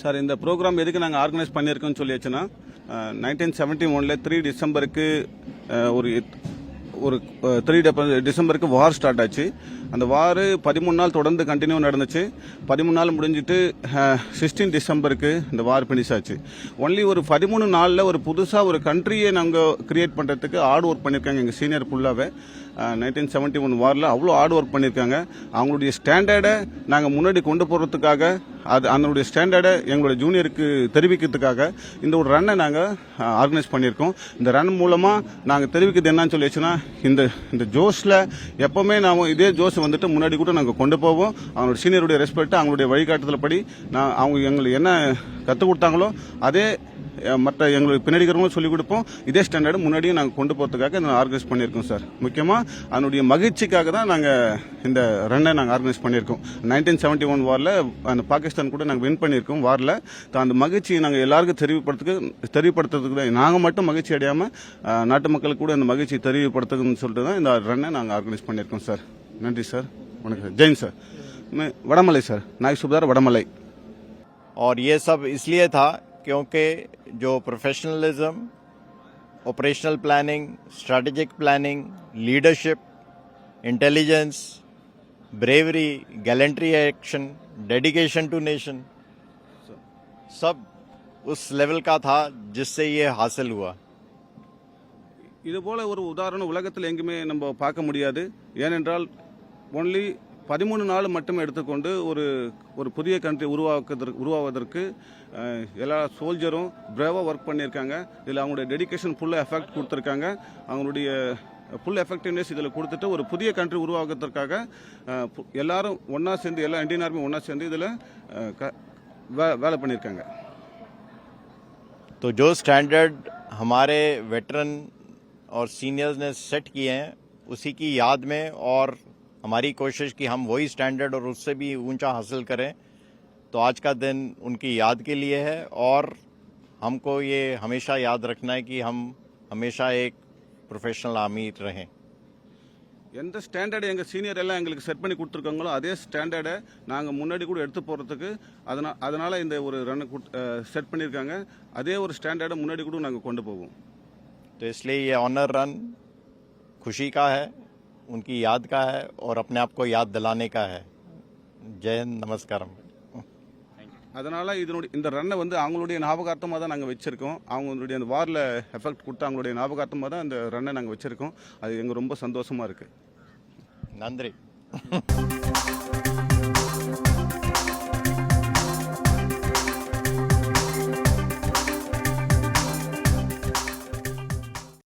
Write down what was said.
Sir இந்த program எதுக்கு நாங்கள் ஆர்கனைஸ் பண்ணியிருக்கோம்னு சொல்லியாச்சுன்னா 1971 3 டிசம்பருக்கு ஒரு 3 டிசம்பருக்கு வார் ஸ்டார்ட் ஆச்சு. அந்த வார் 13 நாள் தொடர்ந்து கண்டினியூ நடந்துச்சு. 13 நாள் முடிஞ்சிட்டு 16 டிசம்பருக்கு இந்த வார் ஃபினிஷ் ஆச்சு. ஒன்லி ஒரு 13 நாளில் ஒரு புதுசாக ஒரு கண்ட்ரியை நாங்கள் கிரியேட் பண்ணுறதுக்கு ஹார்ட் ஒர்க் பண்ணியிருக்காங்க எங்கள் சீனியர் ஃபுல்லாகவே. 1971 வாரில் அவ்வளோ ஹார்ட் ஒர்க் பண்ணியிருக்காங்க. அவங்களுடைய ஸ்டாண்டர்டை நாங்கள் முன்னாடி கொண்டு போகிறதுக்காக, அதனுடைய ஸ்டாண்டர்டை எங்களுடைய ஜூனியருக்கு தெரிவிக்கிறதுக்காக இந்த ஒரு ரன்னை நாங்கள் ஆர்கனைஸ் பண்ணியிருக்கோம். இந்த ரன் மூலமாக நாங்கள் தெரிவிக்கிறது என்னன்னு சொல்லிச்சுன்னா, இந்த ஜோஸில் எப்போவுமே நாம் இதே ஜோஸ் வந்துட்டு முன்னாடி கூட நாங்கள் கொண்டு போவோம். அவங்களோட சீனியருடைய ரெஸ்பெக்ட், அவங்களுடைய வழிகாட்டுதல் படி அவங்க எங்களுக்கு என்ன கற்றுக் கொடுத்தாங்களோ அதே மற்ற எங்களுக்கு பின்னாடி இருக்கிறவங்களும் சொல்லிக் கொடுப்போம். இதே ஸ்டாண்டர்டு முன்னாடியும் நாங்கள் கொண்டு போகிறதுக்காக இதை ஆர்கனைஸ் பண்ணியிருக்கோம் சார். முக்கியமாக அதனுடைய மகிழ்ச்சிக்காக தான் நாங்கள் இந்த ரன்னை நாங்கள் ஆர்கனைஸ் பண்ணியிருக்கோம். 1971 வாரில் அந்த பாகிஸ்தான் கூட நாங்கள் வின் பண்ணியிருக்கோம் வாரில். அந்த மகிழ்ச்சியை நாங்கள் எல்லாருக்கும் தெரிவிப்படுத்துறதுக்கு தான், நாங்கள் மட்டும் மகிழ்ச்சி அடையாமல் நாட்டு மக்களுக்கு கூட இந்த மகிழ்ச்சியை தெரிவிப்படுத்துதுன்னு சொல்லிட்டு தான் இந்த ரன்னை நாங்கள் ஆர்கனைஸ் பண்ணியிருக்கோம் சார். நன்றி சார். வணக்கம் சார். ஜெயின் சார். வடமலை சார், நாய் சுபதார் वड़मलई। और ये सब इसलिए था क्योंकि जो professionalism, operational planning, strategic planning, leadership, intelligence, bravery, gallantry action, dedication to nation, सब उस लेवल का था जिससे ये हासिल हुआ। இது போல ஒரு உதாரணம் உலகத்தில் எங்குமே நம்ம பார்க்க முடியாது. ஏனென்றால் ஒன்லி 13 நாள் மட்டும் எடுத்துக்கொண்டு ஒரு புதிய கண்ட்ரி உருவாவதற்கு எல்லா சோல்ஜரும் பிரேவாக ஒர்க் பண்ணியிருக்காங்க. இதில் அவங்களுடைய டெடிகேஷன் ஃபுல்லாக எஃபெக்ட் கொடுத்துருக்காங்க. அவங்களுடைய ஃபுல் எஃபெக்டிவ்னஸ் இதில் கொடுத்துட்டு ஒரு புதிய கண்ட்ரி உருவாக்குறதுக்காக எல்லாரும் ஒன்றா சேர்ந்து, எல்லா இந்தியன் ஆர்மி ஒன்றா சேர்ந்து இதில் வேலை பண்ணியிருக்காங்க. तो जो स्टैंडर्ड हमारे वेटरन और सीनियर्स ने सेट किए हैं उसी की याद में, और हमारी कोशिश कि हम वही स्टैंडर्ड और उससे भी ऊंचा हासिल करें, तो आज का दिन उनकी याद के लिए है। और हमको ये हमेशा याद रखना है कि हम हमेशा एक प्रोफेशनल आर्मी रहें। எந்த ஸ்டாண்டர்டு எங்கள் சீனியர் எல்லாம் எங்களுக்கு செட் பண்ணி கொடுத்துருக்காங்களோ அதே ஸ்டாண்டர்டை நாங்கள் முன்னாடி கூட எடுத்து போகிறதுக்கு அதனால் இந்த ஒரு ரன் செட் பண்ணியிருக்காங்க. அதே ஒரு ஸ்டாண்டர்டை முன்னாடி கூட நாங்கள் கொண்டு போவோம். तो इसलिए ये ऑनर रन खुशी का है, उनकी याद का है और अपने आप को याद दिलाने का है। जय हिंद, नमस्कारम। அதனால் இந்த ரன்னை அவங்களுடைய ஞாபகார்த்தமாக தான் நாங்கள் வச்சுருக்கோம். அவங்களுடைய அந்த வாரில் எஃபெக்ட் கொடுத்து அவங்களுடைய ஞாபகார்த்தமாக தான் இந்த ரன்னை நாங்கள் வச்சுருக்கோம். அது எங்களுக்கு ரொம்ப சந்தோஷமாக இருக்குது. நன்றி.